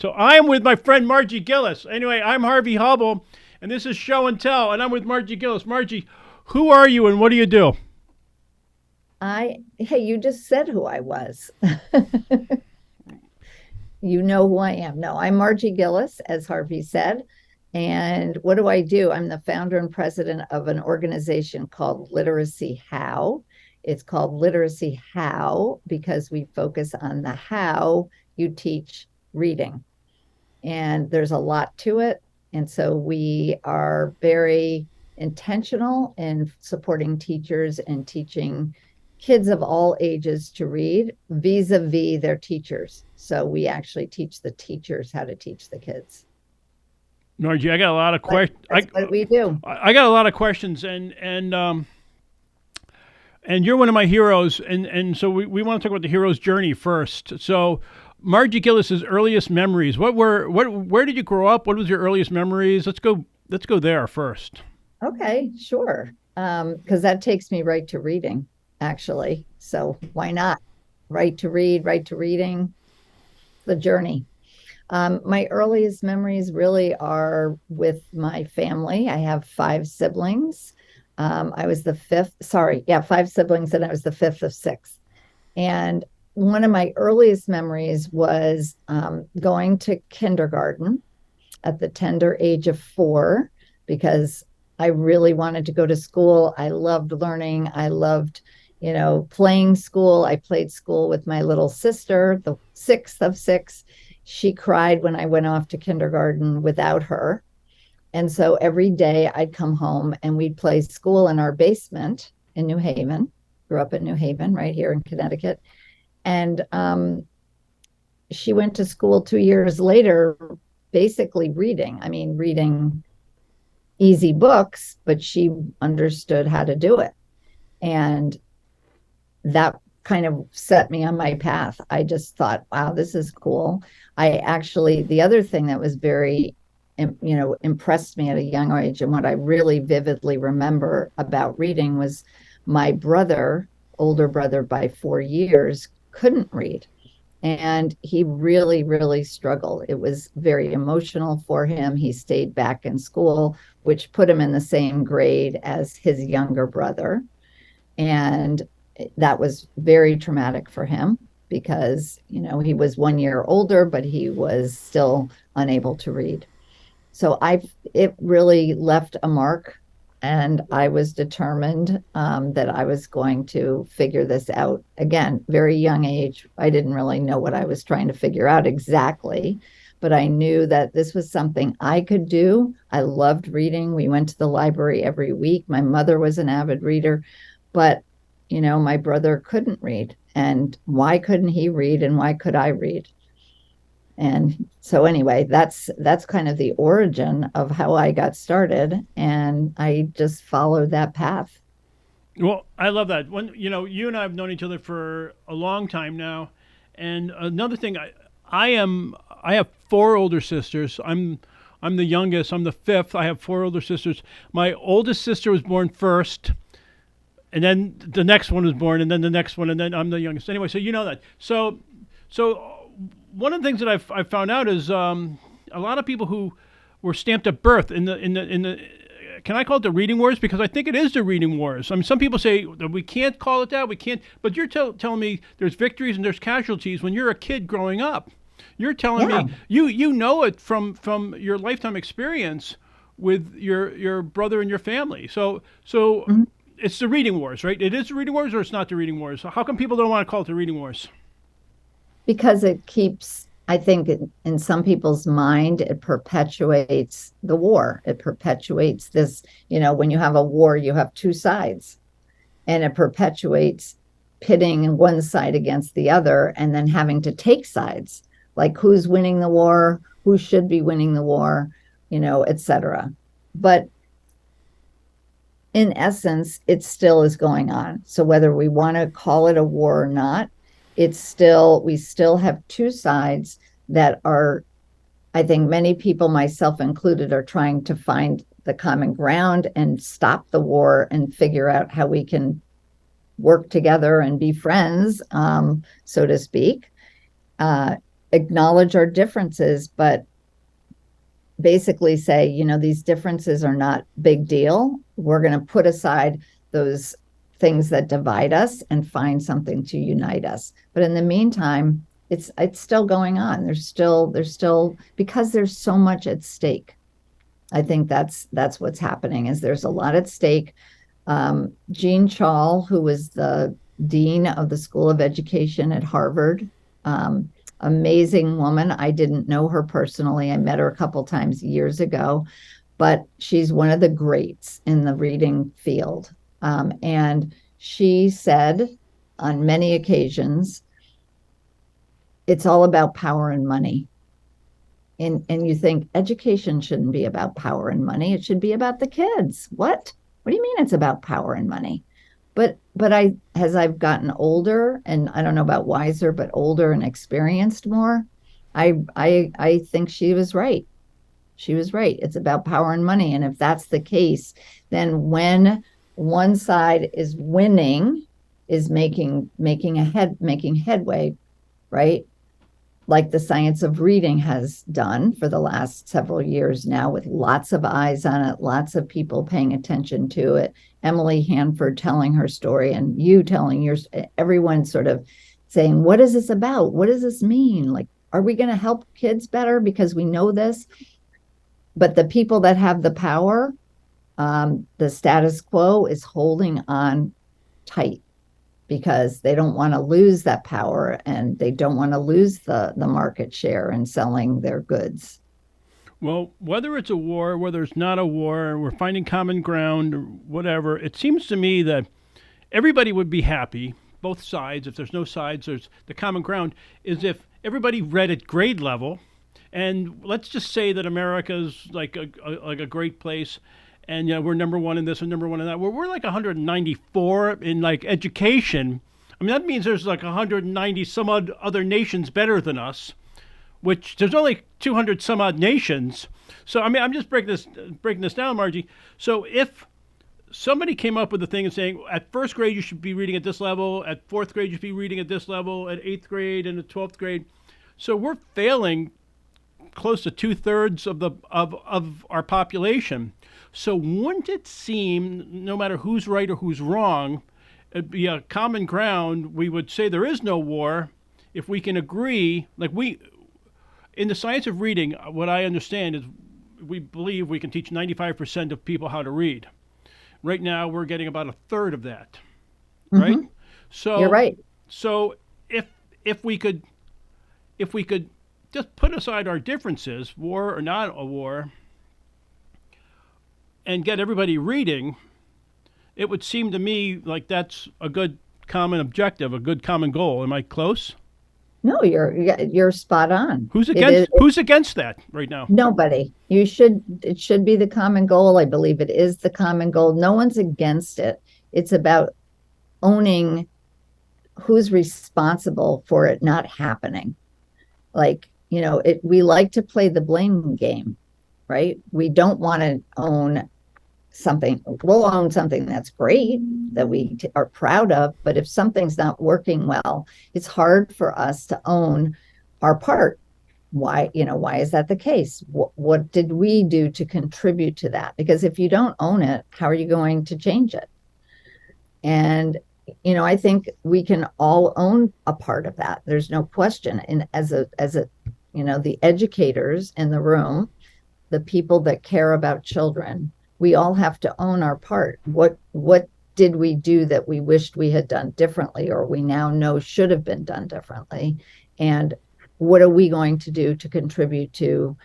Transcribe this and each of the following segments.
So I am with my friend Margie Gillis. Anyway, I'm Harvey Hubbell, and this is Show and Tell, and I'm with Margie Gillis. Margie, who are you and what do you do? Hey, you just said who I was. You know who I am. No, I'm Margie Gillis, as Harvey said. And what do I do? I'm the founder and president of an organization called Literacy How. It's called Literacy How because we focus on the how you teach reading. And there's a lot to it. And so we are very intentional in supporting teachers and teaching kids of all ages to read vis-a-vis their teachers. So we actually teach the teachers how to teach the kids. Margie, I got a lot of questions. That's what we do. I got a lot of questions, and you're one of my heroes, and so we want to talk about the hero's journey first. So, Margie Gillis's earliest memories. Where did you grow up? What was your earliest memories? Let's go there first. Okay, sure. Because that takes me right to reading, actually. So why not? Right to read, right to reading, the journey. My earliest memories really are with my family. I have five siblings. I was the fifth, sorry, yeah, five siblings, and I was the fifth of six. And one of my earliest memories was going to kindergarten at the tender age of 4 because I really wanted to go to school. I loved learning. I loved, playing school. I played school with my little sister, the sixth of six. She cried when I went off to kindergarten without her. And so every day I'd come home and we'd play school in our basement in New Haven. Grew up in New Haven, right here in Connecticut. And she went to school 2 years later, basically reading. I mean, reading easy books, but she understood how to do it. And that kind of set me on my path. I just thought, wow, this is cool. The other thing that was very, impressed me at a young age and what I really vividly remember about reading was my brother, older brother by 4 years, couldn't read. And he really, really struggled. It was very emotional for him. He stayed back in school, which put him in the same grade as his younger brother. And that was very traumatic for him because, he was 1 year older, but he was still unable to read. So it really left a mark, and I was determined that I was going to figure this out. Again, very young age. I didn't really know what I was trying to figure out exactly, but I knew that this was something I could do. I loved reading. We went to the library every week. My mother was an avid reader, but my brother couldn't read. And why couldn't he read and why could I read? And so anyway, that's kind of the origin of how I got started, and I just followed that path. Well, I love that. You and I have known each other for a long time now, and another thing, I have four older sisters. I'm the youngest. I'm the fifth. I have four older sisters. My oldest sister was born first, and then the next one was born, and then the next one, and then I'm the youngest. Anyway, so you know that. So one of the things that I've found out is a lot of people who were stamped at birth in the can I call it the reading wars? Because I think it is the reading wars. I mean, some people say that we can't call it that. We can't. But you're telling me there's victories and there's casualties when you're a kid growing up. You're telling Yeah. me you know it from your lifetime experience with your brother and your family. So Mhm. it's the reading wars, right? It is the reading wars, or it's not the reading wars. How come people don't want to call it the reading wars? Because it keeps, I think, in some people's mind, it perpetuates the war. It perpetuates this, when you have a war, you have two sides, and it perpetuates pitting one side against the other and then having to take sides, like who's winning the war, who should be winning the war, etc. But in essence, it still is going on. So whether we want to call it a war or not, we still have two sides that are, I think many people, myself included, are trying to find the common ground and stop the war and figure out how we can work together and be friends, so to speak. acknowledge our differences, but basically say, these differences are not big deal. We're going to put aside those things that divide us and find something to unite us. But in the meantime, it's still going on. There's still because there's so much at stake. I think that's what's happening, is there's a lot at stake. Jean Chall, who was the dean of the School of Education at Harvard, amazing woman. I didn't know her personally. I met her a couple times years ago, but she's one of the greats in the reading field. And she said on many occasions, it's all about power and money. And you think education shouldn't be about power and money. It should be about the kids. What do you mean it's about power and money? But as I've gotten older, and I don't know about wiser, but older and experienced more, I think she was right. She was right. It's about power and money. And if that's the case, then when one side is winning, is making headway, right? Like the science of reading has done for the last several years now, with lots of eyes on it, lots of people paying attention to it. Emily Hanford telling her story, and you telling yours, everyone sort of saying, what is this about? What does this mean? Like, are we going to help kids better because we know this? But the people that have the power, the status quo is holding on tight, because they don't want to lose that power, and they don't want to lose the market share in selling their goods. Well, whether it's a war, whether it's not a war, we're finding common ground or whatever, it seems to me that everybody would be happy, both sides. If there's no sides, there's the common ground, is if everybody read at grade level. And let's just say that America's like a great place, and we're number one in this and number one in that. We're like 194 in like education. I mean, that means there's like 190 some odd other nations better than us, which there's only 200 some odd nations. So I mean, I'm just breaking this down, Margie. So if somebody came up with a thing and saying at first grade you should be reading at this level, at fourth grade you should be reading at this level, at eighth grade and at 12th grade, so we're failing close to 2/3 of our population. So wouldn't it seem, no matter who's right or who's wrong, it'd be a common ground? We would say there is no war if we can agree. Like in the science of reading, what I understand is we believe we can teach 95% of people how to read. Right now, we're getting about a third of that, right? Mm-hmm. So you're right. So if we could just put aside our differences, war or not a war, and get everybody reading, it would seem to me like that's a good common objective, a good common goal. Am I close? No, you're spot on. Who's against that right now? Nobody. It should be the common goal. I believe it is the common goal. No one's against it. It's about owning who's responsible for it not happening. Like, we like to play the blame game, right? We don't want to own something. We'll own something that's great, that we are proud of, but if something's not working well, it's hard for us to own our part. Why is that the case? What did we do to contribute to that? Because if you don't own it, how are you going to change it? And I think we can all own a part of that. There's no question. And as the educators in the room, the people that care about children, we all have to own our part. What did we do that we wished we had done differently, or we now know should have been done differently? And what are we going to do to contribute to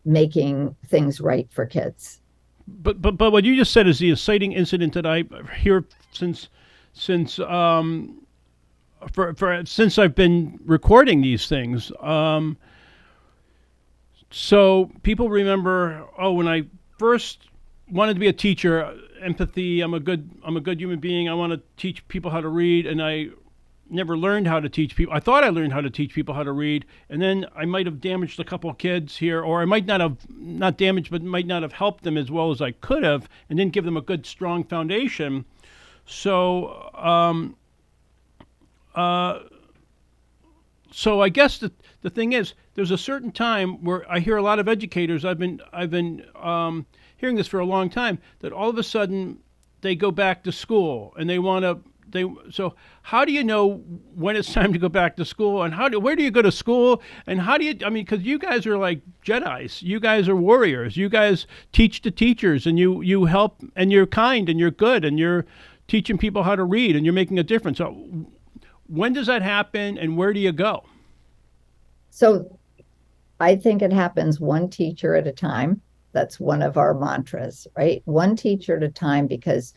making things right for kids? But what you just said is the inciting incident that I hear since I've been recording these things. So people remember, when I first wanted to be a teacher, empathy, I'm a good human being, I want to teach people how to read, and I never learned how to teach people. I thought I learned how to teach people how to read, and then I might have damaged a couple of kids here, or I might not damaged, but might not have helped them as well as I could have, and didn't give them a good, strong foundation. So So I guess the thing is, there's a certain time where I hear a lot of educators. I've been hearing this for a long time, that all of a sudden they go back to school and they want to. So how do you know when it's time to go back to school, and where do you go to school, and how do you? I mean, because you guys are like Jedi's. You guys are warriors. You guys teach the teachers, and you help, and you're kind, and you're good, and you're teaching people how to read, and you're making a difference. So when does that happen, and where do you go? So I think it happens one teacher at a time. That's one of our mantras, right? One teacher at a time, because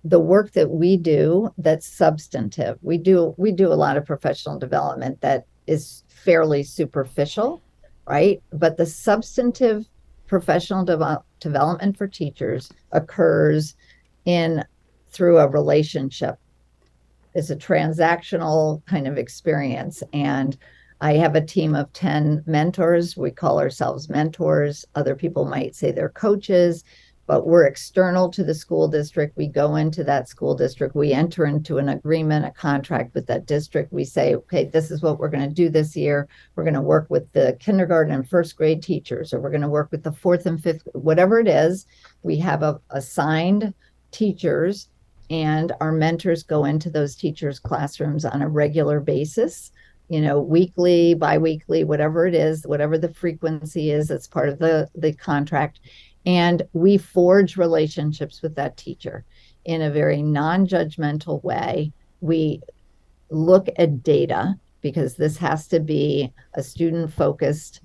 the work that we do, that's substantive. We do a lot of professional development that is fairly superficial, right? But the substantive professional development for teachers occurs in through a relationship. It's a transactional kind of experience. And I have a team of 10 mentors. We call ourselves mentors. Other people might say they're coaches, but we're external to the school district. We go into that school district. We enter into an agreement, a contract with that district. We say, okay, this is what we're going to do this year. We're going to work with the kindergarten and first grade teachers, or we're going to work with the fourth and fifth, whatever it is. We have assigned teachers, and our mentors go into those teachers' classrooms on a regular basis, weekly, biweekly, whatever it is, whatever the frequency is, that's part of the contract. And we forge relationships with that teacher in a very non-judgmental way. We look at data, because this has to be a student-focused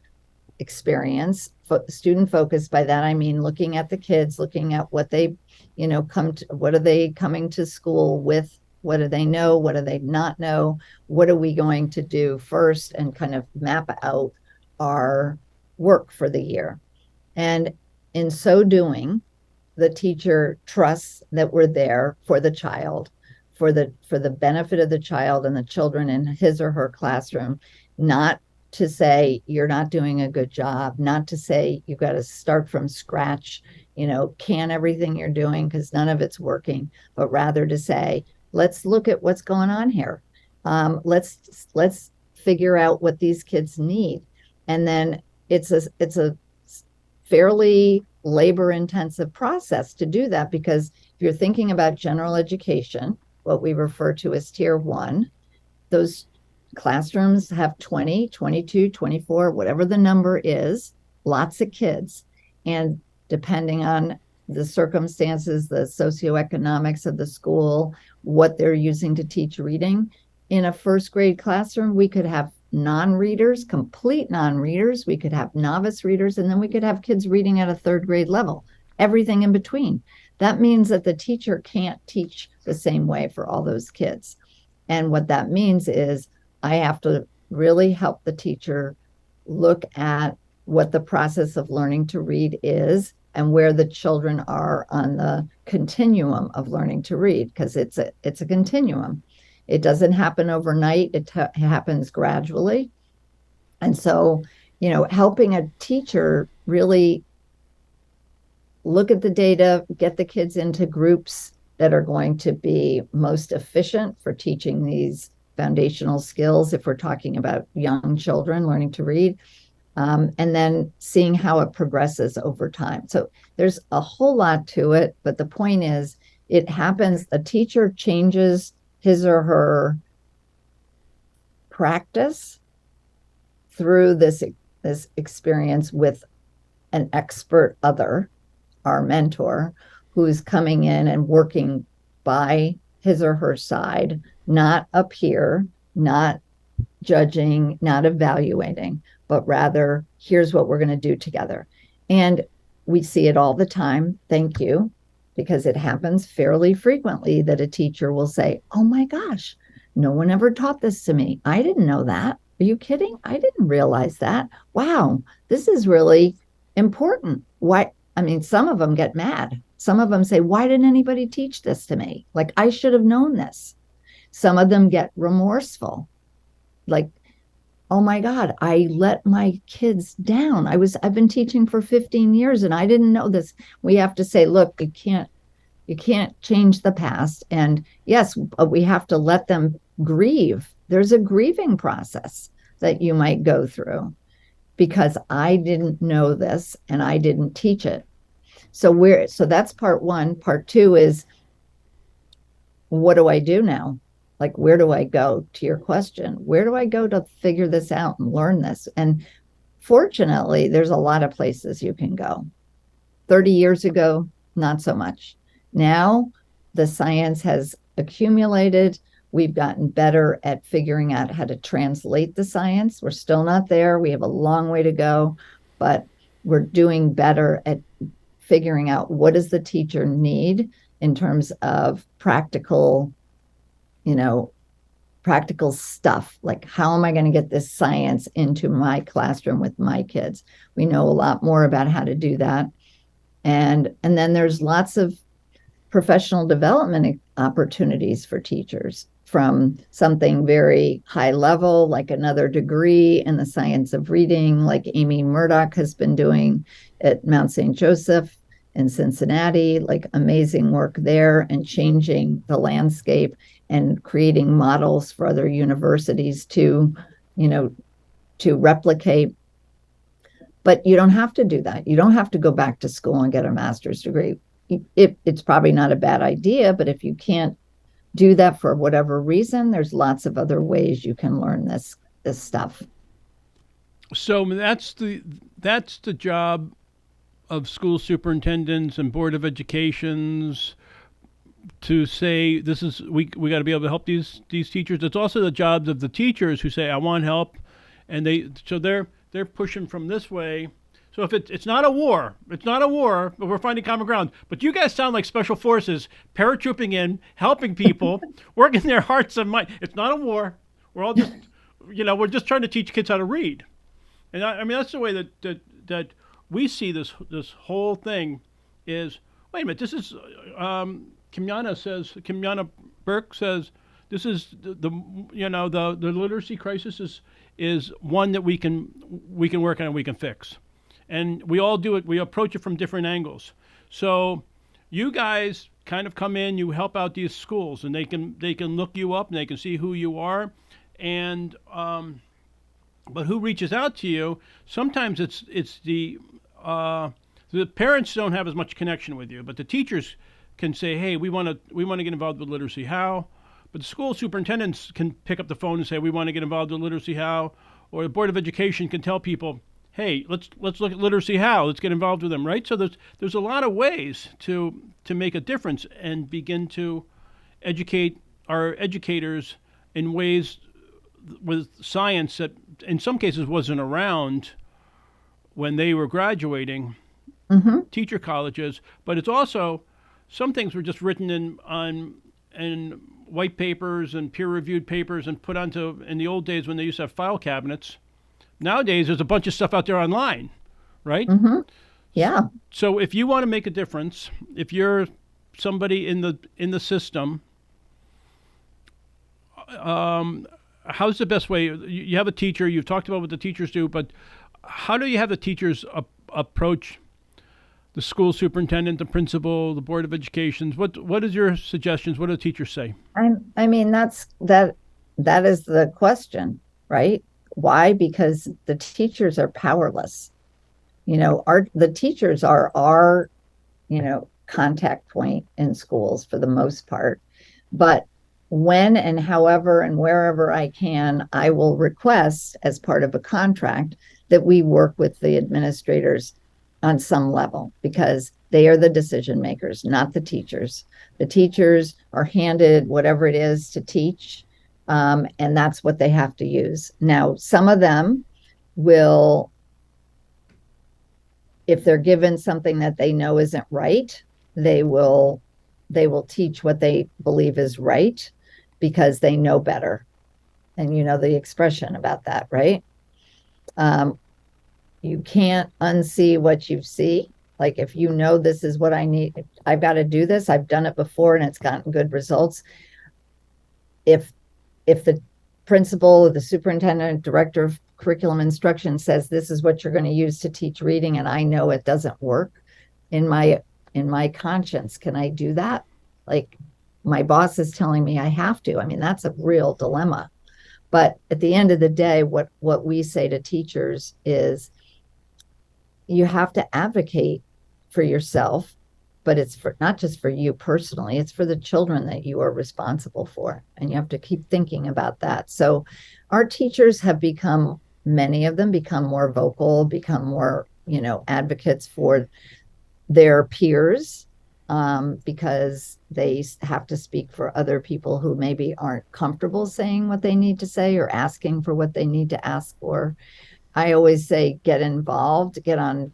experience. Student focused, by that I mean looking at the kids, looking at what they, what are they coming to school with? What do they know? What do they not know? What are we going to do first, and kind of map out our work for the year. And in so doing, the teacher trusts that we're there for the child, for the benefit of the child and the children in his or her classroom, not to say you're not doing a good job, not to say you've got to start from scratch, can everything you're doing, because none of it's working, but rather to say, let's look at what's going on here. Let's figure out what these kids need. And then it's a fairly labor-intensive process to do that, because if you're thinking about general education, what we refer to as tier 1, those classrooms have 20, 22, 24, whatever the number is, lots of kids. And depending on the circumstances, the socioeconomics of the school, what they're using to teach reading, in a first grade classroom, we could have non-readers, complete non-readers, we could have novice readers, and then we could have kids reading at a third grade level, everything in between. That means that the teacher can't teach the same way for all those kids. And what that means is I have to really help the teacher look at what the process of learning to read is, and where the children are on the continuum of learning to read, because it's a continuum. It doesn't happen overnight. It happens gradually. And so, helping a teacher really look at the data, get the kids into groups that are going to be most efficient for teaching these foundational skills, if we're talking about young children learning to read, and then seeing how it progresses over time. So there's a whole lot to it, but the point is, it happens, a teacher changes his or her practice through this experience with an expert other, our mentor, who's coming in and working by his or her side, not up here, not judging, not evaluating, but rather, here's what we're going to do together. And we see it all the time. Thank you. Because it happens fairly frequently that a teacher will say, oh my gosh, no one ever taught this to me. I didn't know that. Are you kidding? I didn't realize that. Wow, this is really important. Why? I mean, some of them get mad. Some of them say, why didn't anybody teach this to me? Like, I should have known this. Some of them get remorseful. Like, oh my God, I let my kids down. I've been teaching for 15 years and I didn't know this. We have to say, look, you can't change the past. And yes, we have to let them grieve. There's a grieving process. that you might go through because I didn't know this and I didn't teach it. So that's part one. Part two is, what do I do now? Like, where do I go? To your question, where do I go to figure this out and learn this? And fortunately, there's a lot of places you can go. 30 years ago, not so much. Now, the science has accumulated. We've gotten better at figuring out how to translate the science. We're still not there. We have a long way to go, but we're doing better at figuring out what does the teacher need in terms of practical, practical stuff. Like, how am I going to get this science into my classroom with my kids? We know a lot more about how to do that. And then there's lots of professional development opportunities for teachers, from something very high level, like another degree in the science of reading, like Amy Murdoch has been doing at Mount St. Joseph in Cincinnati, like amazing work there, and changing the landscape and creating models for other universities to replicate. But you don't have to do that. You don't have to go back to school and get a master's degree. It's probably not a bad idea, but if you can't do that for whatever reason, there's lots of other ways you can learn this stuff. So that's the job of school superintendents and board of educations, to say this is we got to be able to help these teachers. It's also the jobs of the teachers who say I want help, and they're pushing from this way. So if it's not a war, but we're finding common ground. But you guys sound like special forces, paratrooping in, helping people, working their hearts and minds. It's not a war. We're all just, we're just trying to teach kids how to read. And I mean, that's the way that we see this whole thing is, wait a minute, this is, Kimyana Burke says, this is the literacy crisis is one that we can work on and we can fix. And we all do it. We approach it from different angles. So you guys kind of come in, you help out these schools, and they can look you up and they can see who you are. And but who reaches out to you? Sometimes it's the parents don't have as much connection with you, but the teachers can say, hey, we want to get involved with literacy. How? But the school superintendents can pick up the phone and say, we want to get involved with literacy. How? Or the board of education can tell people, hey, let's look at literacy. How? Let's get involved with them, right? So there's a lot of ways to make a difference and begin to educate our educators in ways with science that in some cases wasn't around when they were graduating teacher colleges. But it's also, some things were just written in white papers and peer-reviewed papers and put onto, in the old days when they used to have file cabinets. Nowadays, there's a bunch of stuff out there online, right? Yeah. So if you want to make a difference, if you're somebody in the system, how's the best way? You have a teacher. You've talked about what the teachers do, but how do you have the teachers approach the school superintendent, the principal, the board of education? What is your suggestions? What do the teachers say? I mean, that is the question, right? Why? Because the teachers are powerless. The teachers are our, contact point in schools for the most part. But when and however and wherever I can, I will request as part of a contract that we work with the administrators on some level, because they are the decision makers, not the teachers. The teachers are handed whatever it is to teach, and that's what they have to use. Now, some of them will, if they're given something that they know isn't right, they will teach what they believe is right because they know better. And you know the expression about that, right? You can't unsee what you see. Like, if you know this is what I need, I've got to do this. I've done it before and it's gotten good results. If the principal or the superintendent, director of curriculum instruction says this is what you're going to use to teach reading, and I know it doesn't work, in my conscience, can I do that? Like, my boss is telling me I have to. I mean, that's a real dilemma. But at the end of the day, what we say to teachers is you have to advocate for yourself, but it's for not just for you personally, it's for the children that you are responsible for. And you have to keep thinking about that. So our teachers have become, many of them become more vocal, become more, advocates for their peers, because they have to speak for other people who maybe aren't comfortable saying what they need to say or asking for what they need to ask for. I always say get involved, get on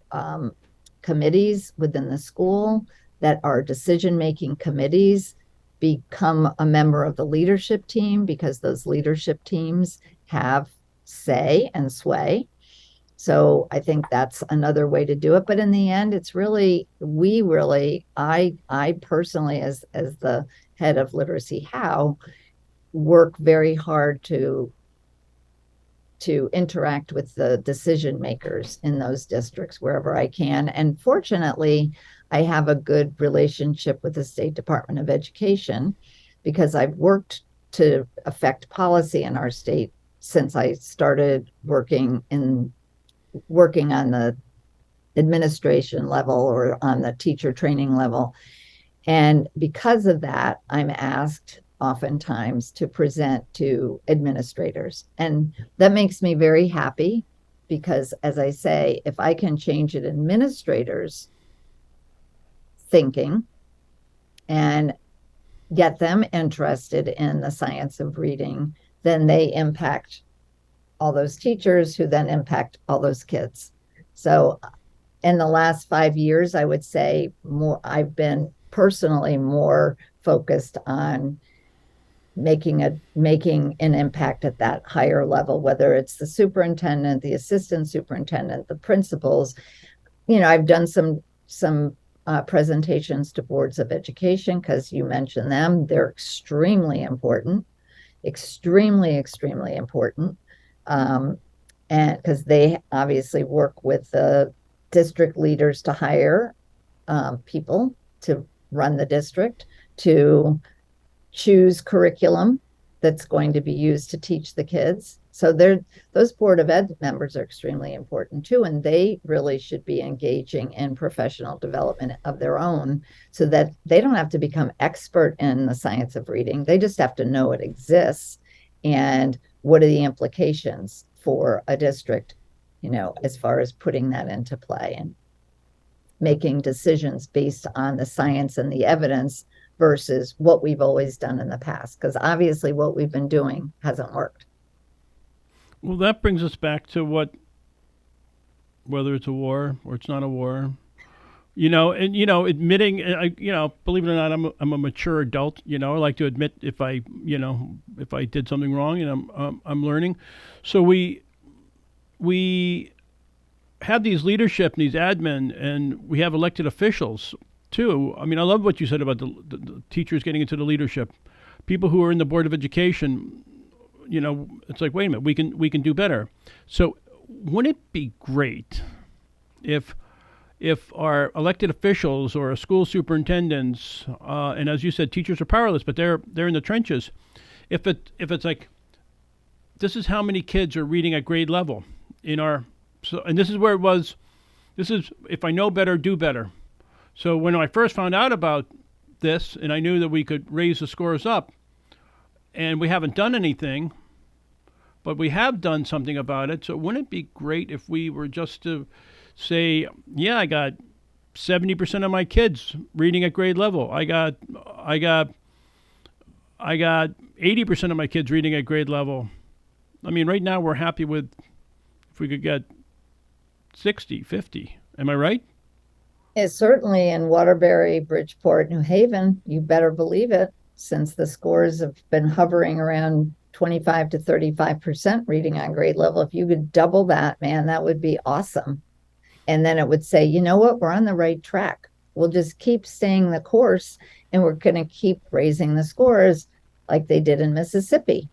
committees within the school that are decision-making committees, become a member of the leadership team, because those leadership teams have say and sway. So I think that's another way to do it. But in the end, it's really, I personally, as the head of Literacy How, work very hard to interact with the decision makers in those districts wherever I can. And fortunately, I have a good relationship with the State Department of Education, because I've worked to affect policy in our state since I started working on the administration level or on the teacher training level. And because of that, I'm asked oftentimes to present to administrators. And that makes me very happy, because, as I say, if I can change an administrator's thinking and get them interested in the science of reading, then they impact all those teachers, who then impact all those kids. So in the last 5 years, I would say I've been personally more focused on making an impact at that higher level, whether it's the superintendent, the assistant superintendent, the principals. I've done some presentations to boards of education, because you mentioned them. They're extremely important, extremely, extremely important. And because they obviously work with the district leaders to hire people to run the district, to choose curriculum that's going to be used to teach the kids. So those Board of Ed members are extremely important too, and they really should be engaging in professional development of their own, so that they don't have to become expert in the science of reading. They just have to know it exists, and what are the implications for a district, as far as putting that into play and making decisions based on the science and the evidence versus what we've always done in the past, because obviously what we've been doing hasn't worked. Well, that brings us back to whether it's a war or it's not a war, admitting, believe it or not, I'm a mature adult. I like to admit if I did something wrong, and I'm learning. So we have these leadership and these admin, and we have elected officials too. I mean, I love what you said about the teachers getting into the leadership, people who are in the Board of Education. It's like, wait a minute, we can do better. So wouldn't it be great if our elected officials or school superintendents, and as you said, teachers are powerless, but they're in the trenches. If it's like, this is how many kids are reading at grade level and this is where it was. This is, if I know better, do better. So when I first found out about this, and I knew that we could raise the scores up, and we haven't done anything, but we have done something about it. So wouldn't it be great if we were just to say, yeah, I got 70% of my kids reading at grade level. I got 80% of my kids reading at grade level. I mean, right now we're happy with if we could get 60, 50. Am I right? It's certainly in Waterbury, Bridgeport, New Haven, you better believe it, since the scores have been hovering around 25 to 35% reading on grade level. If you could double that, man, that would be awesome. And then it would say, you know what, we're on the right track. We'll just keep staying the course, and we're going to keep raising the scores like they did in Mississippi.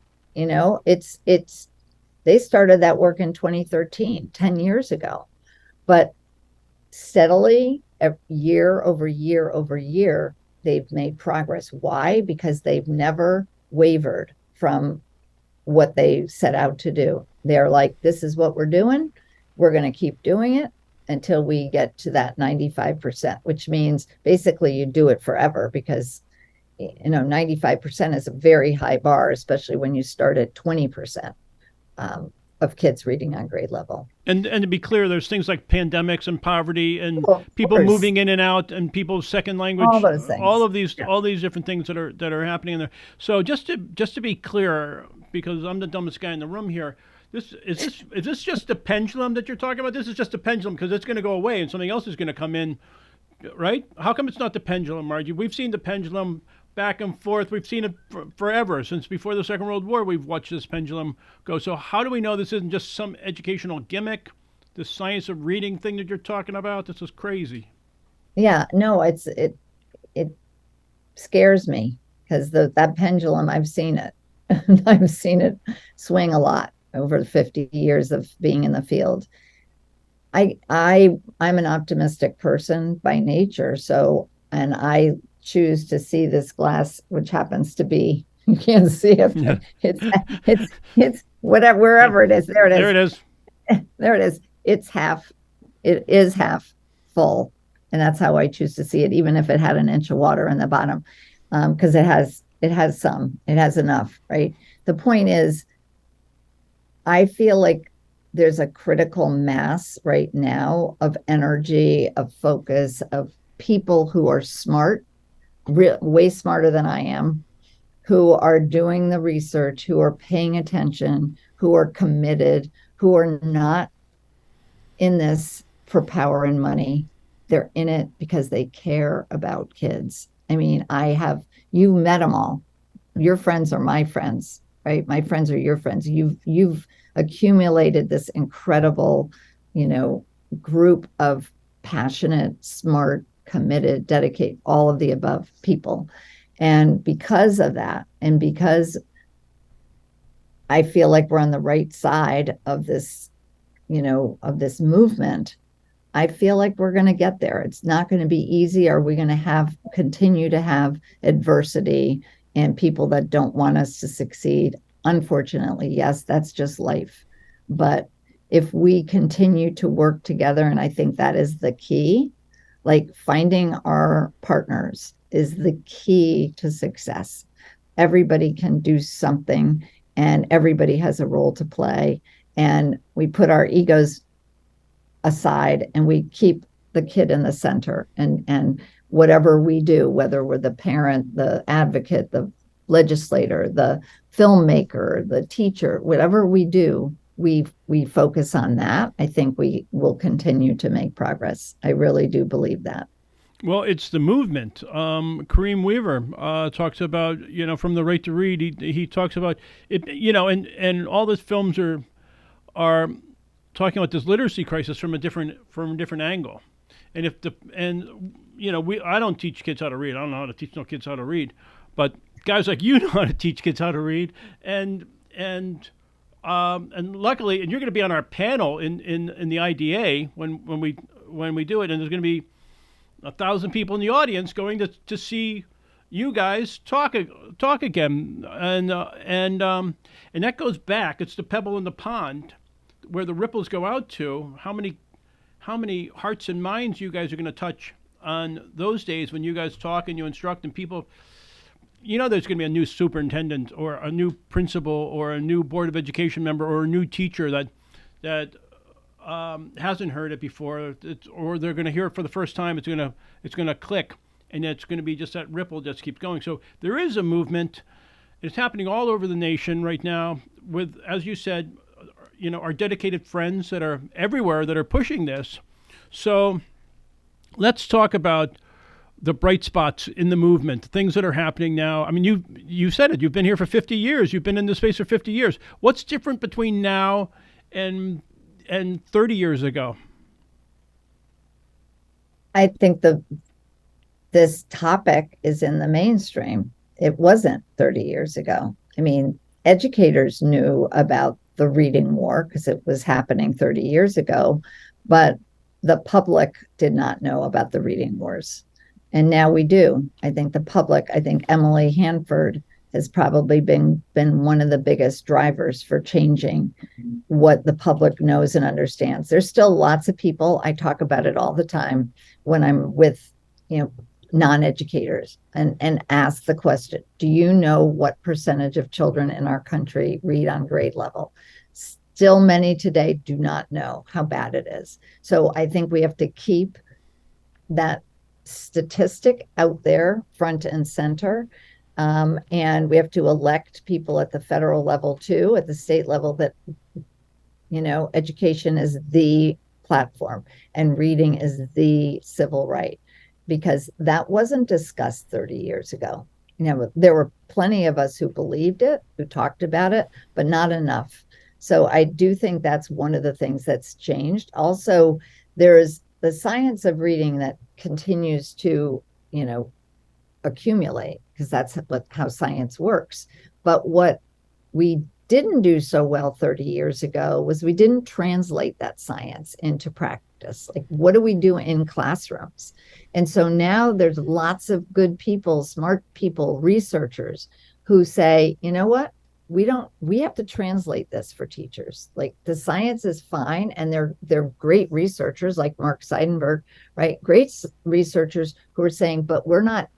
They started that work in 2013, 10 years ago. But steadily, year over year over year, they've made progress. Why? Because they've never wavered from what they set out to do. They're like, this is what we're doing. We're going to keep doing it until we get to that 95%, which means basically you do it forever, because 95% is a very high bar, especially when you start at 20% of kids reading on grade level. And to be clear, there's things like pandemics and poverty and Oh, of people course. moving in and out and people's second language, All those things. Yeah. all these different things that are happening in there. So just to be clear, because I'm the dumbest guy in the room here, is this just a pendulum that you're talking about? This is just a pendulum because it's going to go away and something else is going to come in, right? How come it's not the pendulum, Margie? We've seen the pendulum back and forth. We've seen it forever, since before the Second World War. We've watched this pendulum go. So how do we know this isn't just some educational gimmick? The science of reading thing that you're talking about? This is crazy. Yeah, no, it scares me, because that pendulum, I've seen it. I've seen it swing a lot over the 50 years of being in the field. I'm an optimistic person by nature, so, and I choose to see this glass, which happens to be, you can't see it, Yeah. it's whatever, wherever it is, there it is. There it is. There it is. It is half full. And that's how I choose to see it, even if it had an inch of water in the bottom, because it has enough, right? The point is, I feel like there's a critical mass right now of energy, of focus, of people who are smart, way smarter than I am, who are doing the research, who are paying attention, who are committed, who are not in this for power and money. They're in it because they care about kids. I mean, you met them all. Your friends are my friends, right? My friends are your friends. You've accumulated this incredible, group of passionate, smart, committed, dedicated, all of the above people. And because of that, and because I feel like we're on the right side of this, of this movement, I feel like we're going to get there. It's not going to be easy. Are we going to continue to have adversity and people that don't want us to succeed? Unfortunately, yes, that's just life. But if we continue to work together, and I think that is the key, like finding our partners is the key to success. Everybody can do something and everybody has a role to play. And we put our egos aside and we keep the kid in the center, and whatever we do, whether we're the parent, the advocate, the legislator, the filmmaker, the teacher, whatever we do, we focus on that. I think we will continue to make progress. I really do believe that. Well, it's the movement. Kareem Weaver talks about, from the right to read. He talks about it, and all these films are talking about this literacy crisis from a different angle. And I don't teach kids how to read. I don't know how to teach no kids how to read, but guys like you know how to teach kids how to read, and luckily, and you're going to be on our panel in the IDA when we do it, and there's going to be 1,000 people in the audience going to see you guys talk again, and that goes back. It's the pebble in the pond where the ripples go out to. How many hearts and minds you guys are going to touch on those days when you guys talk and you instruct, and people. There's going to be a new superintendent or a new principal or a new board of education member or a new teacher that hasn't heard it before, or they're going to hear it for the first time. It's going to click, and it's going to be just that ripple just keeps going. So there is a movement. It's happening all over the nation right now with, as you said, our dedicated friends that are everywhere that are pushing this. So let's talk about the bright spots in the movement, things that are happening now. I mean, you said it. You've been here for 50 years. You've been in this space for 50 years. What's different between now and 30 years ago? I think this topic is in the mainstream. It wasn't 30 years ago. I mean, educators knew about the reading war because it was happening 30 years ago, but the public did not know about the reading wars. And now we do. I think Emily Hanford has probably been one of the biggest drivers for changing what the public knows and understands. There's still lots of people, I talk about it all the time when I'm with, you know, non-educators and ask the question, do you know what percentage of children in our country read on grade level? Still many today do not know how bad it is. So I think we have to keep that statistic out there front and center. And we have to elect people at the federal level too, at the state level, that, you know, education is the platform and reading is the civil right, because that wasn't discussed 30 years ago. You know, there were plenty of us who believed it, who talked about it, but not enough. So I do think that's one of the things that's changed. Also, there's the science of reading that continues to, you know, accumulate, because that's how science works. But what we didn't do so well 30 years ago was we didn't translate that science into practice. Like, what do we do in classrooms? And so now there's lots of good people, smart people, researchers who say, you know what? We have to translate this for teachers. Like, the science is fine, and they're great researchers like Mark Seidenberg, right? Great researchers who are saying, but we're not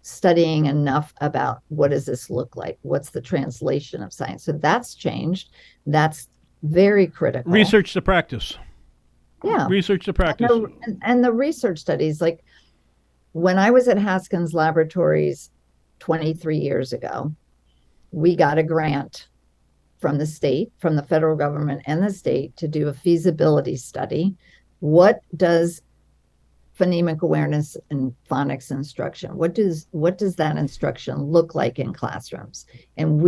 studying enough about what does this look like? What's the translation of science? So that's changed. That's very critical. Research to practice. Yeah. Research to practice. And the research studies, like when I was at Haskins Laboratories 23 years ago, we got a grant from the state, from the federal government and the state, to do a feasibility study. What does phonemic awareness and phonics instruction, what does that instruction look like in classrooms? And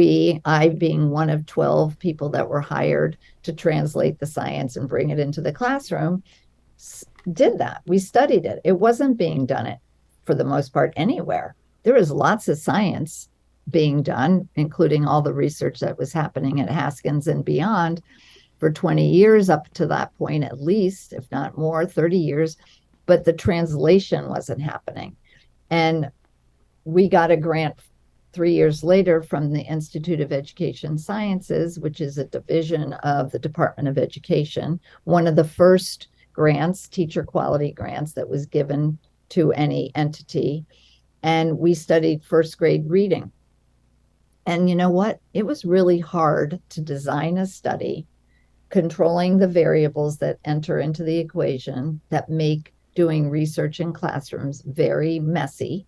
I being one of 12 people that were hired to translate the science and bring it into the classroom, did that. We studied it. It wasn't being done for the most part anywhere. There was lots of science being done, including all the research that was happening at Haskins and beyond for 20 years up to that point, at least, if not more, 30 years. But the translation wasn't happening. And we got a grant 3 years later from the Institute of Education Sciences, which is a division of the Department of Education, one of the first grants, teacher quality grants, that was given to any entity. And we studied first grade reading. And you know what? It was really hard to design a study controlling the variables that enter into the equation that make doing research in classrooms very messy.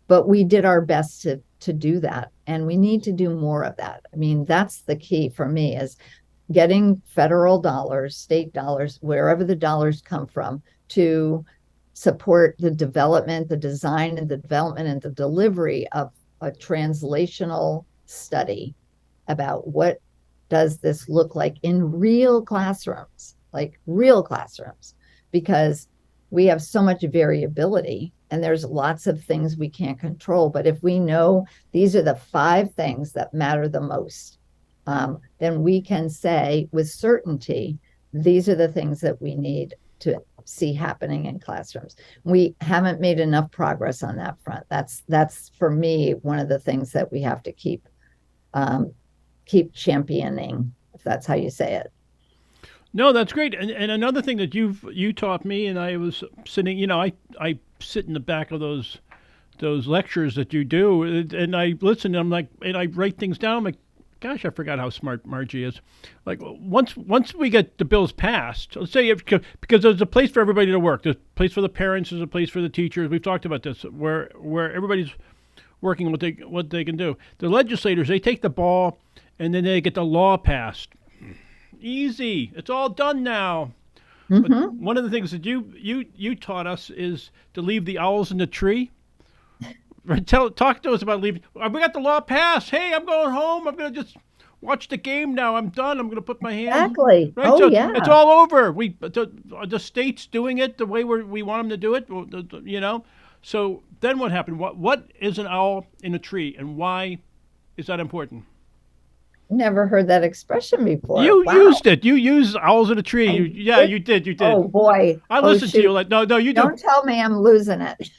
But we did our best to do that. And we need to do more of that. I mean, that's the key for me, is getting federal dollars, state dollars, wherever the dollars come from, to support the development, the design and the development and the delivery of a translational study about what does this look like in real classrooms, like real classrooms, because we have so much variability and there's lots of things we can't control. But if we know these are the 5 things that matter the most, then we can say with certainty, these are the things that we need to see happening in classrooms. We haven't made enough progress on that front. That's for me one of the things that we have to keep championing, if that's how you say it. No, that's great. And another thing that you taught me, and I was sitting, you know, I sit in the back of those lectures that you do, and I listen, and I'm like, and I write things down. I'm like, gosh, I forgot how smart Margie is. Like, once we get the bills passed, let's say, because there's a place for everybody to work. There's a place for the parents. There's a place for the teachers. We've talked about this, where everybody's working what they can do. The legislators, they take the ball, and then they get the law passed. Easy. It's all done now. Mm-hmm. But one of the things that you taught us is to leave the owls in the tree. Right, talk to us about leaving. We got the law passed. Hey, I'm going home. I'm going to just watch the game now. I'm done. I'm going to put my hand. Exactly. Right? Oh, So yeah. it's all over. The state's doing it the way we want them to do it. You know. So then what happened? What is an owl in a tree, and why is that important? Never heard that expression before. You Wow. used it. You used owls in a tree. I You did. You did. Oh boy. I Oh, listened to shoot. you. Like no, you Don't do. tell me I'm losing it.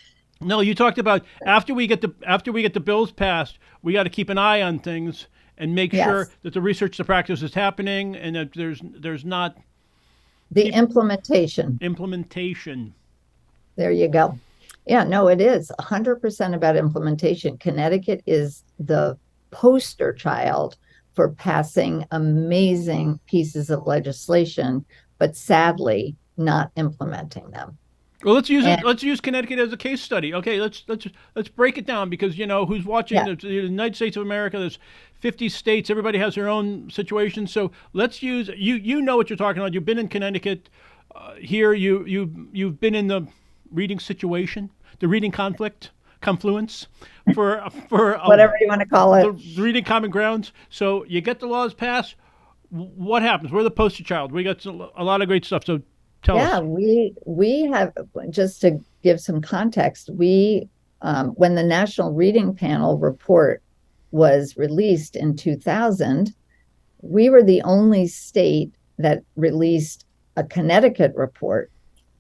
No, you talked about after we get the bills passed, we got to keep an eye on things and make sure Yes, that the research to practice is happening and that there's not the people implementation. implementation. There you go. Yeah, no, it is 100% about implementation. Connecticut is the poster child for passing amazing pieces of legislation, but sadly not implementing them. Well, let's use And it. Let's use Connecticut as a case study. Okay, let's break it down because who's watching yeah, the United States of America. There's 50 states. Everybody has their own situation. So let's use you. You know what you're talking about. You've been in Connecticut. Here, you've been in the reading situation, the reading confluence, whatever you want to call it. the reading common grounds. So you get the laws passed. What happens? We're the poster child. We got a lot of great stuff. So tell Yeah, us. we have, just to give some context, we when the National Reading Panel report was released in 2000, we were the only state that released a Connecticut report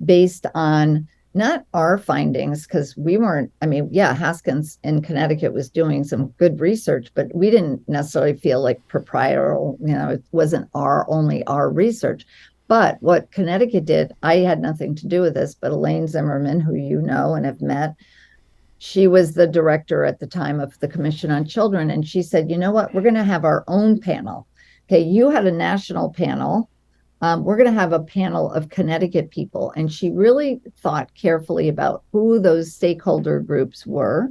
based on not our findings, because we weren't, I mean, yeah, Haskins in Connecticut was doing some good research, but we didn't necessarily feel like proprietary, it wasn't only our research. But what Connecticut did, I had nothing to do with this, but Elaine Zimmerman, who you know and have met, she was the director at the time of the Commission on Children. And she said, you know what, we're going to have our own panel. Okay, you had a national panel. We're going to have a panel of Connecticut people. And she really thought carefully about who those stakeholder groups were,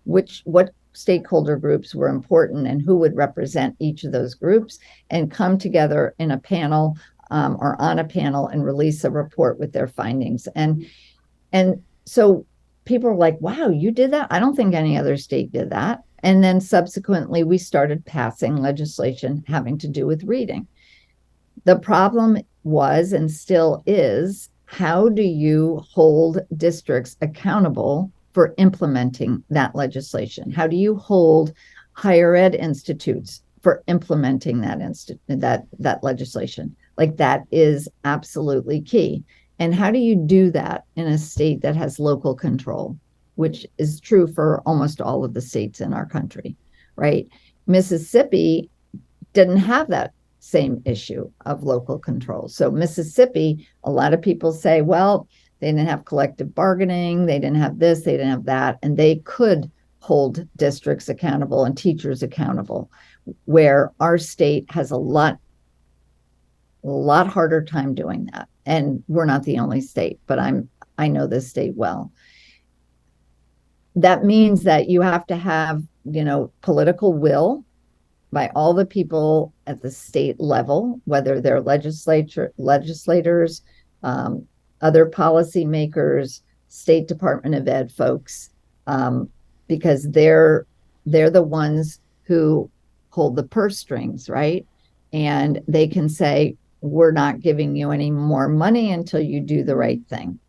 what stakeholder groups were important and who would represent each of those groups, and come together in a panel or on a panel and release a report with their findings. And so people are like, wow, you did that? I don't think any other state did that. And then subsequently, we started passing legislation having to do with reading. The problem was and still is, how do you hold districts accountable for implementing that legislation? How do you hold higher ed institutes for implementing that legislation? Like, that is absolutely key. And how do you do that in a state that has local control, which is true for almost all of the states in our country, right? Mississippi didn't have that same issue of local control. So Mississippi, a lot of people say, well, they didn't have collective bargaining, they didn't have this, they didn't have that, and they could hold districts accountable and teachers accountable, where our state has a lot harder time doing that. And we're not the only state, but I know this state well. That means that you have to have, political will by all the people at the state level, whether they're legislators, other policymakers, State Department of Ed folks, because they're the ones who hold the purse strings, right? And they can say, we're not giving you any more money until you do the right thing,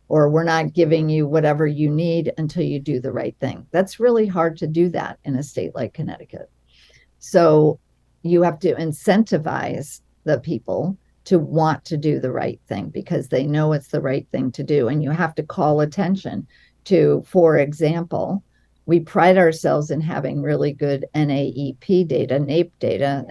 or we're not giving you whatever you need until you do the right thing. That's really hard to do that in a state like Connecticut. So you have to incentivize the people to want to do the right thing because they know it's the right thing to do. And you have to call attention to, for example, we pride ourselves in having really good NAEP data, NAEP data,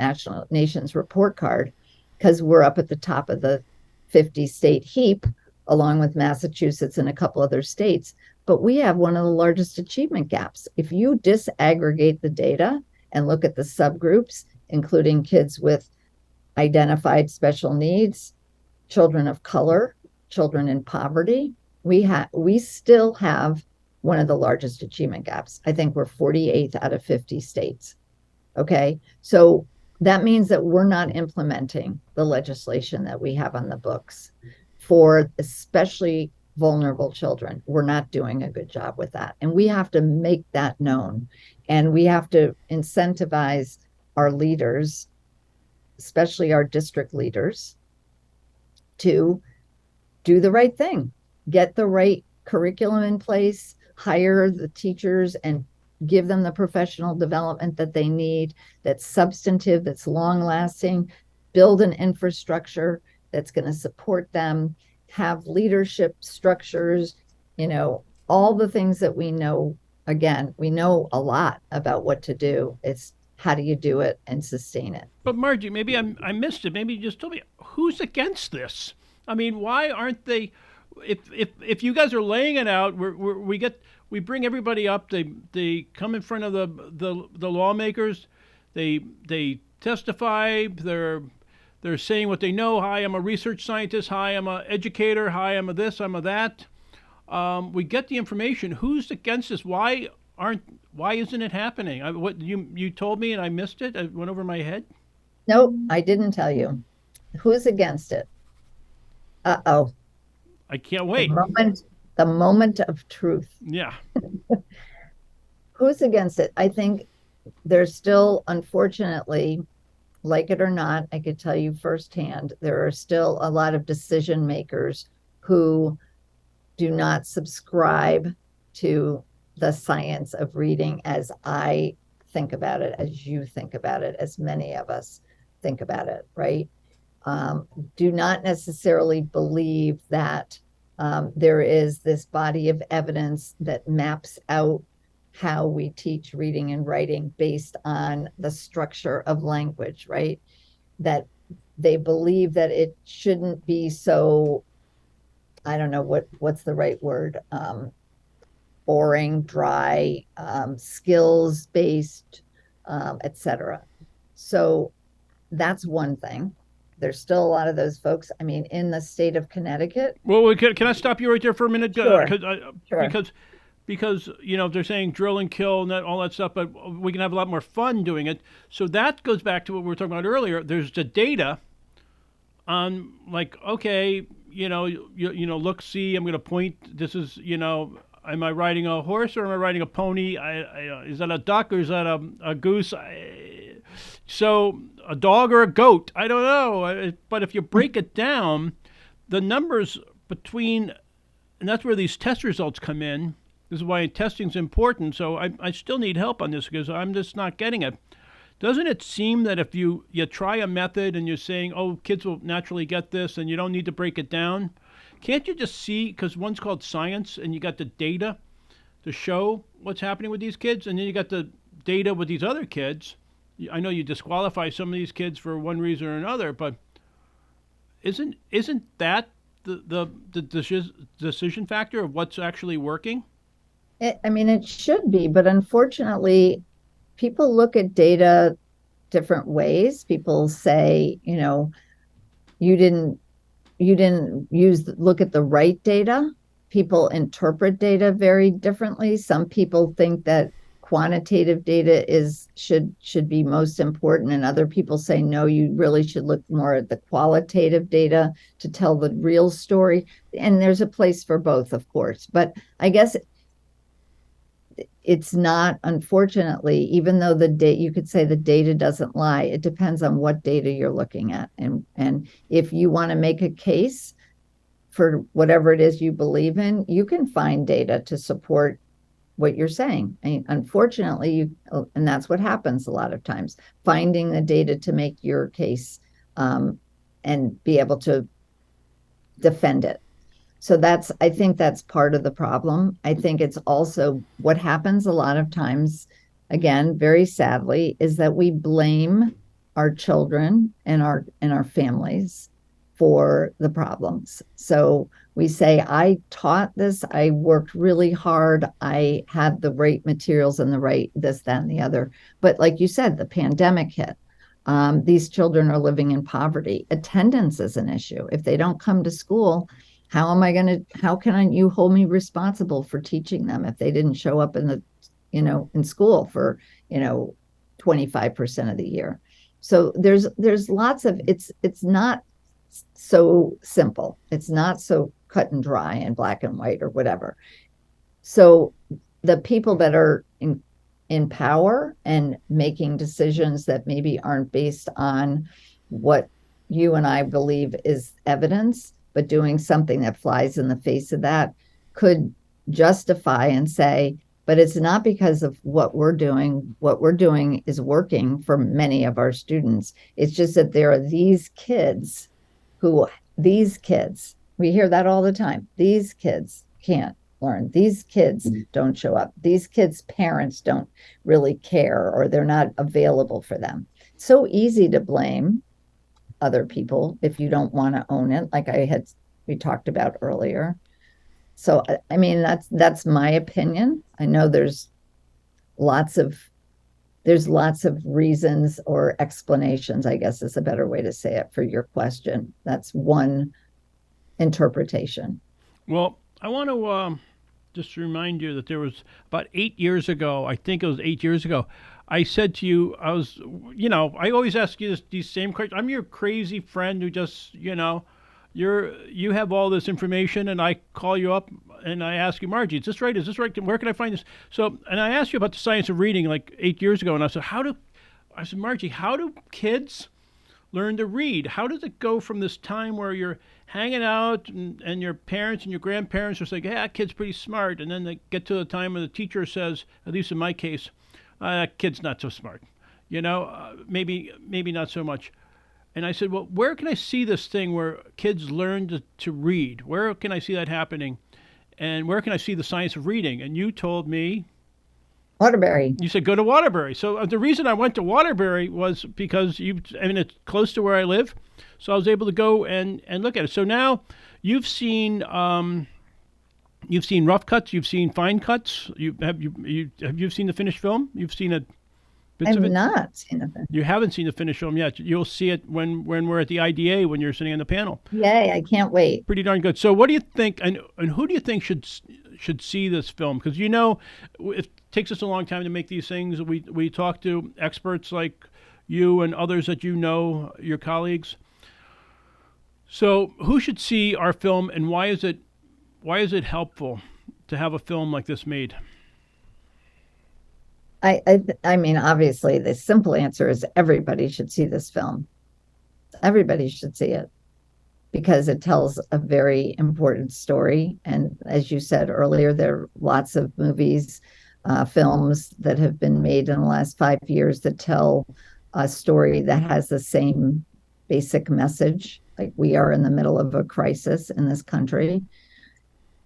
Nations Report Card, because we're up at the top of the 50 state heap, along with Massachusetts and a couple other states. But we have one of the largest achievement gaps. If you disaggregate the data and look at the subgroups, including kids with identified special needs, children of color, children in poverty, we still have one of the largest achievement gaps. I think we're 48th out of 50 states. Okay, so that means that we're not implementing the legislation that we have on the books for especially vulnerable children. We're not doing a good job with that. And we have to make that known. And we have to incentivize our leaders, especially our district leaders, to do the right thing, get the right curriculum in place, hire the teachers and give them the professional development that they need, that's substantive, that's long lasting, build an infrastructure that's going to support them, have leadership structures, all the things that we know, again, we know a lot about what to do. It's how do you do it and sustain it? But Margie, maybe I missed it. Maybe you just told me who's against this. I mean, why aren't they? If you guys are laying it out, we bring everybody up. They come in front of the lawmakers. They testify. They're saying what they know. Hi, I'm a research scientist. Hi, I'm an educator. Hi, I'm a this. I'm a that. We get the information. Who's against this? Why isn't it happening? What you told me and I missed it. It went over my head. Nope, I didn't tell you. Who's against it? Uh-oh. I can't The wait. moment, the moment of truth. Yeah. Who's against it? I think there's still, unfortunately, like it or not, I could tell you firsthand, there are still a lot of decision makers who do not subscribe to the science of reading as I think about it, as you think about it, as many of us think about it, right? Do not necessarily believe that there is this body of evidence that maps out how we teach reading and writing based on the structure of language, right? That they believe that it shouldn't be so, I don't know what's the right word, boring, dry, skills based, etc. So that's one thing. There's still a lot of those folks. I mean, in the state of Connecticut. Well, can I stop you right there for a minute? Sure. Sure. Because they're saying drill and kill and all that stuff, but we can have a lot more fun doing it. So that goes back to what we were talking about earlier. There's the data on like, okay, look, see, I'm going to point. This is, am I riding a horse or am I riding a pony? Is that a duck or is that a goose? So a dog or a goat? I don't know. But if you break it down, the numbers between, and that's where these test results come in. This is why testing is important. So I still need help on this because I'm just not getting it. Doesn't it seem that if you try a method and you're saying, oh, kids will naturally get this and you don't need to break it down, can't you just see, because one's called science and you got the data to show what's happening with these kids, and then you got the data with these other kids. I know you disqualify some of these kids for one reason or another, but isn't that the decision factor of what's actually working? I mean, it should be, but unfortunately, people look at data different ways. People say, you didn't look at the right data. People interpret data very differently. Some people think that quantitative data should be most important, and other people say no, you really should look more at the qualitative data to tell the real story. And there's a place for both, of course. But I guess it's not, unfortunately, even though you could say the data doesn't lie, it depends on what data you're looking at. And if you want to make a case for whatever it is you believe in, you can find data to support what you're saying. I mean, unfortunately, and that's what happens a lot of times, finding the data to make your case and be able to defend it. So I think that's part of the problem. I think it's also what happens a lot of times, again, very sadly, is that we blame our children and our families for the problems. So we say, I taught this, I worked really hard, I had the right materials and the right this, that, and the other. But like you said, the pandemic hit. These children are living in poverty. Attendance is an issue. If they don't come to school, how can you hold me responsible for teaching them if they didn't show up in school for, 25% of the year? So there's lots of, it's not so simple. It's not so cut and dry and black and white or whatever. So the people that are in power and making decisions that maybe aren't based on what you and I believe is evidence, but doing something that flies in the face of that, could justify and say, but it's not because of what we're doing. What we're doing is working for many of our students. It's just that there are these kids, we hear that all the time. These kids can't learn. These kids don't show up. These kids' parents don't really care, or they're not available for them. So easy to blame other people if you don't want to own it, like we talked about earlier. So I mean, that's my opinion. I know lots of there's lots of reasons or explanations, I guess is a better way to say it, for your question. That's one interpretation. Well, I want to just remind you that there was about 8 years ago, I think it was 8 years ago, I said to you, I always ask you these same questions. I'm your crazy friend who just, you have all this information, and I call you up and I ask you, Margie, is this right? Is this right? Where can I find this? So, and I asked you about the science of reading like 8 years ago, and I said, Margie, how do kids learn to read? How does it go from this time where you're hanging out and your parents and your grandparents are saying, hey, that kid's pretty smart, and then they get to the time where the teacher says, at least in my case, that kid's not so smart, maybe not so much. And I said, well, where can I see this thing where kids learn to read? Where can I see that happening? And where can I see the science of reading? And you told me, Waterbury. you said go to Waterbury. So the reason I went to Waterbury was because it's close to where I live, so I was able to go and look at it. So now you've seen rough cuts, you've seen fine cuts. Have you seen the finished film? You've seen it. I've not seen it. You haven't seen the finished film yet. You'll see it when we're at the IDA, when you're sitting on the panel. Yay! I can't wait. Pretty darn good. So what do you think, and who do you think should see this film? Because it takes us a long time to make these things. We talk to experts like you and others that your colleagues. So who should see our film, and why is it helpful to have a film like this made? I mean, obviously, the simple answer is everybody should see this film. Everybody should see it because it tells a very important story. And as you said earlier, there are lots of movies, films that have been made in the last 5 years that tell a story that has the same basic message. Like, we are in the middle of a crisis in this country.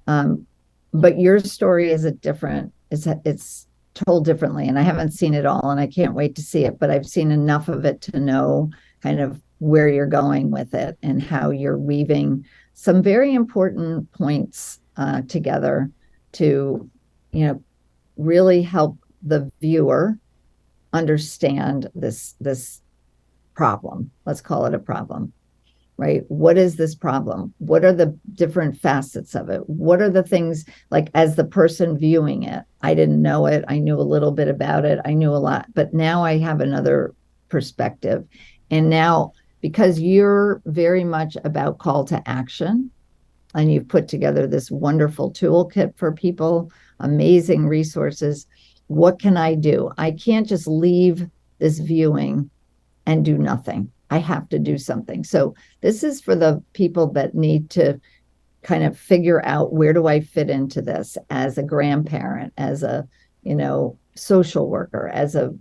But your story is it's told differently, and I haven't seen it all, and I can't wait to see it, but I've seen enough of it to know kind of where you're going with it and how you're weaving some very important points together to, really help the viewer understand this problem. Let's call it a problem. Right? What is this problem? What are the different facets of it? What are the things, like, as the person viewing it? I didn't know it. I knew a little bit about it. I knew a lot, but now I have another perspective. And now, because you're very much about call to action, and you've put together this wonderful toolkit for people, amazing resources, what can I do? I can't just leave this viewing and do nothing. I have to do something. So this is for the people that need to kind of figure out, where do I fit into this as a grandparent, as a, social worker, as a,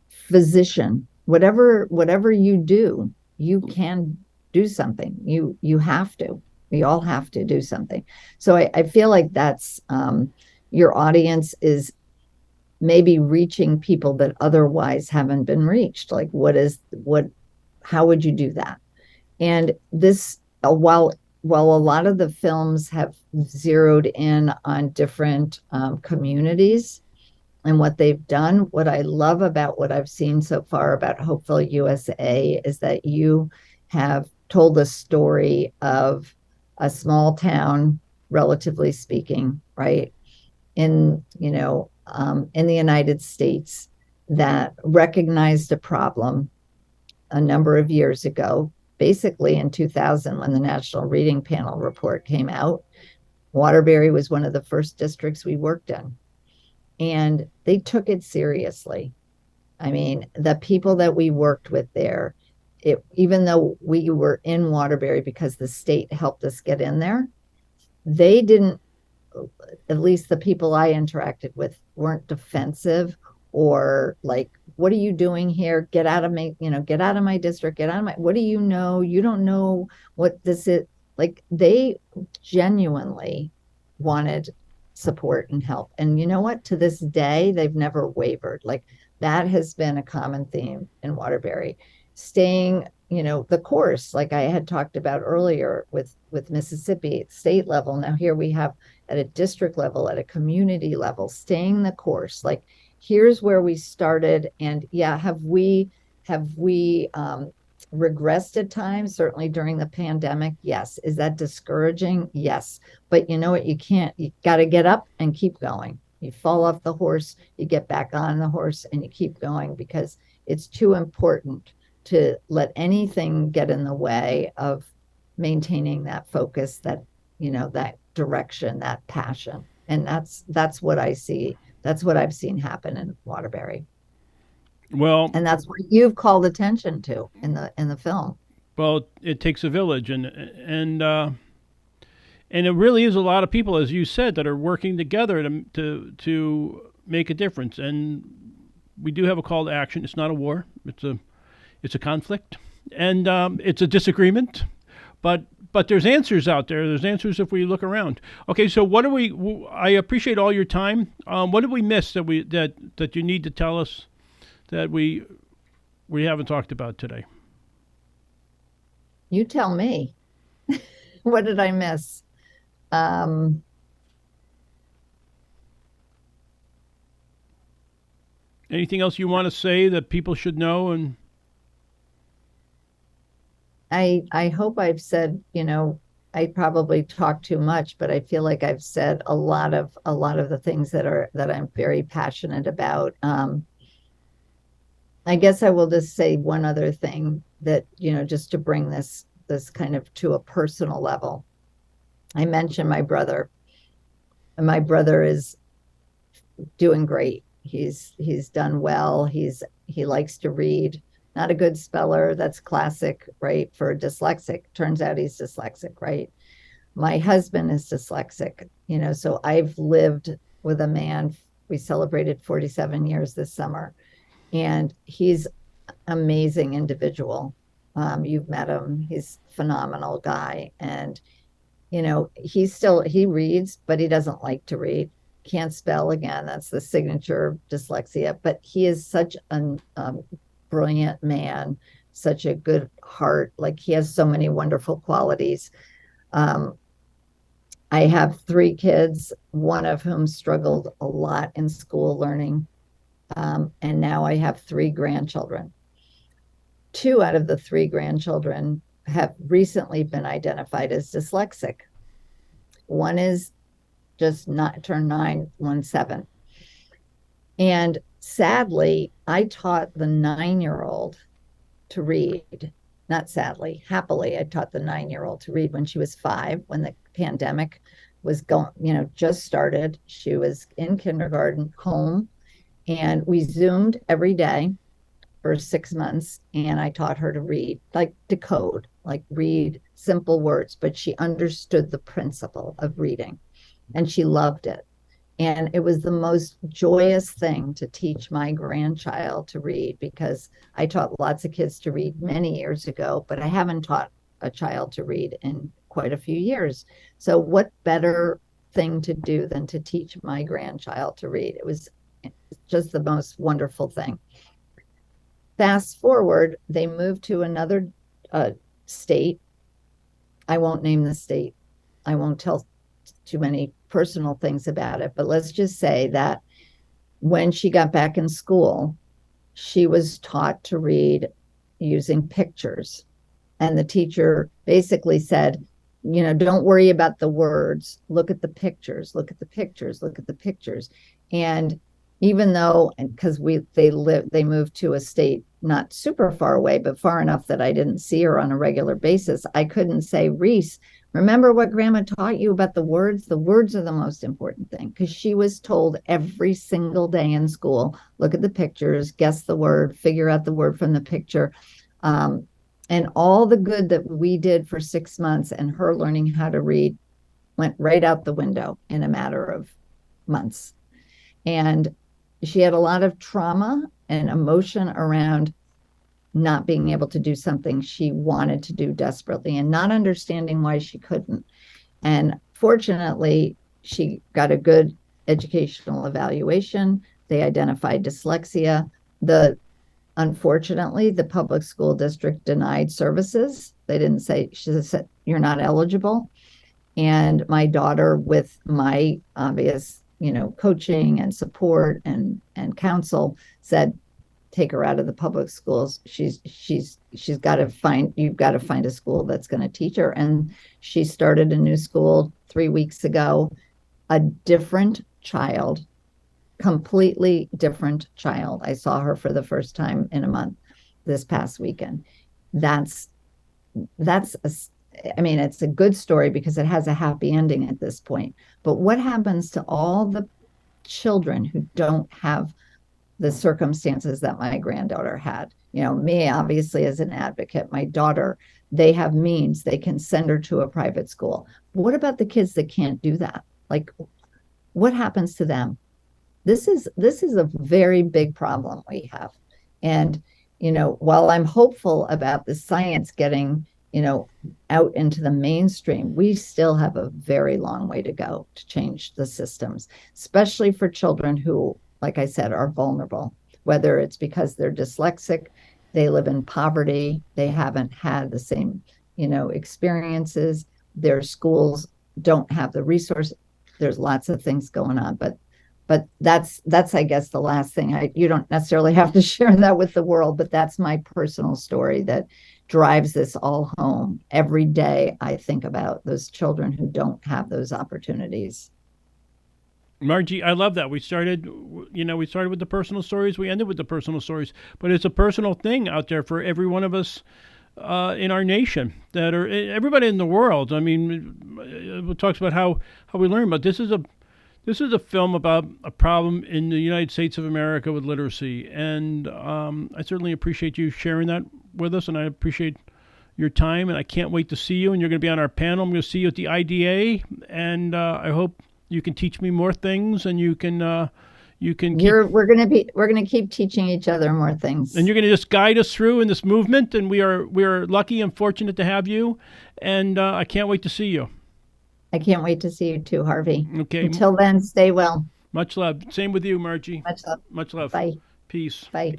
physician, whatever you do, you can do something. You have to. We all have to do something. So I feel like that's your audience is maybe reaching people that otherwise haven't been reached. Like, how would you do that? And this, while a lot of the films have zeroed in on different communities and what they've done, what I love about what I've seen so far about Hopeful USA is that you have told the story of a small town, relatively speaking, right? In the United States, that recognized a problem a number of years ago, basically in 2000, when the National Reading Panel report came out. Waterbury was one of the first districts we worked in, and they took it seriously. I mean, the people that we worked with there, even though we were in Waterbury because the state helped us get in there, they didn't, at least the people I interacted with, weren't defensive or like, what are you doing here? Get out of me, get out of my district, what do you know? You don't know what this is. Like, they genuinely wanted support and help. And you know what? To this day, they've never wavered. Like that has been a common theme in Waterbury. Staying, the course, like I had talked about earlier with Mississippi at state level. Now here we have at a district level, at a community level, staying the course. Like here's where we started. And yeah, have we regressed at times? Certainly during the pandemic, yes. Is that discouraging? Yes. But you know what? You got to get up and keep going. You fall off the horse, you get back on the horse and you keep going, because it's too important to let anything get in the way of maintaining that focus, that direction, that passion. And that's what I see. That's what I've seen happen in Waterbury. Well, And that's what you've called attention to in the film. well, it takes a village, and it really is a lot of people, as you said, that are working together to make a difference. And we do have a call to action. It's not a war. It's a conflict, and it's a disagreement. But there's answers out there. There's answers if we look around. Okay, so what do we? I appreciate all your time. What did we miss that you need to tell us that we haven't talked about today? You tell me. What did I miss? Um, Anything else you want to say that people should know? And I hope I've said, I probably talk too much, but I feel like I've said a lot of the things that I'm very passionate about. I guess I will just say one other thing that, just to bring this kind of to a personal level. I mentioned my brother, and my brother is doing great. He's done well. He likes to read. Not a good speller. That's classic, right? For a dyslexic. Turns out he's dyslexic, right? My husband is dyslexic, so I've lived with a man. We celebrated 47 years this summer, and he's amazing individual. You've met him. He's a phenomenal guy. And, he reads, but he doesn't like to read. Can't spell again. That's the signature dyslexia. But he is such a brilliant man, such a good heart. Like he has so many wonderful qualities. Um, I have 3 kids, one of whom struggled a lot in school learning. And now I have 3 grandchildren. 2 out of the 3 grandchildren have recently been identified as dyslexic. One is just not turned 9, 1 7. And sadly, I taught the 9-year-old to read. Not sadly, happily, I taught the 9-year-old to read when she was 5, when the pandemic was just started. She was in kindergarten, home, and we Zoomed every day for 6 months. And I taught her to read, like decode, like read simple words, but she understood the principle of reading and she loved it. And it was the most joyous thing to teach my grandchild to read, because I taught lots of kids to read many years ago, but I haven't taught a child to read in quite a few years. So what better thing to do than to teach my grandchild to read? It was just the most wonderful thing. Fast forward, they moved to another state. I won't name the state. I won't tell too many personal things about it, but let's just say that when she got back in school, she was taught to read using pictures. And the teacher basically said, don't worry about the words. Look at the pictures, look at the pictures, look at the pictures. And even though, because they moved to a state not super far away, but far enough that I didn't see her on a regular basis, I couldn't say, Reese, remember what grandma taught you about the words? The words are the most important thing, because she was told every single day in school, look at the pictures, guess the word, figure out the word from the picture. And all the good that we did for 6 months and her learning how to read went right out the window in a matter of months. And she had a lot of trauma and emotion around not being able to do something she wanted to do desperately and not understanding why she couldn't. And fortunately, She got a good educational evaluation. They identified dyslexia. Unfortunately, the public school district denied services. They didn't say, she said, you're not eligible. And my daughter, with my obvious, coaching and support and counsel, said, take her out of the public schools. She's got to find, you've got to find a school that's going to teach her. And she started a new school 3 weeks ago, a different child, completely different child. I saw her for the first time in a month this past weekend. That's it's a good story because it has a happy ending at this point. But what happens to all the children who don't have the circumstances that my granddaughter had? Me, obviously, as an advocate, my daughter, they have means, they can send her to a private school. What about the kids that can't do that? Like, what happens to them? This is a very big problem we have. And, while I'm hopeful about the science getting, out into the mainstream, we still have a very long way to go to change the systems, especially for children who, like I said, are vulnerable, whether it's because they're dyslexic, they live in poverty, they haven't had the same, experiences, their schools don't have the resources. There's lots of things going on, but that's I guess the last thing. You don't necessarily have to share that with the world, but that's my personal story that drives this all home. Every day I think about those children who don't have those opportunities. Margie, I love that. We started with the personal stories. We ended with the personal stories, but it's a personal thing out there for every one of us in our nation, that are everybody in the world. I mean, it talks about how we learn, but this is a film about a problem in the United States of America with literacy, and I certainly appreciate you sharing that with us, and I appreciate your time, and I can't wait to see you, and you're going to be on our panel. I'm going to see you at the IDA, and I hope you can teach me more things, and you can we're going to keep teaching each other more things, and you're going to just guide us through in this movement, and we are lucky and fortunate to have you, and I can't wait to see you. I can't wait to see you too, Harvey. Okay. Until then, stay well. Much love. Same with you, Margie. Much love. Much love. Bye. Peace. Bye.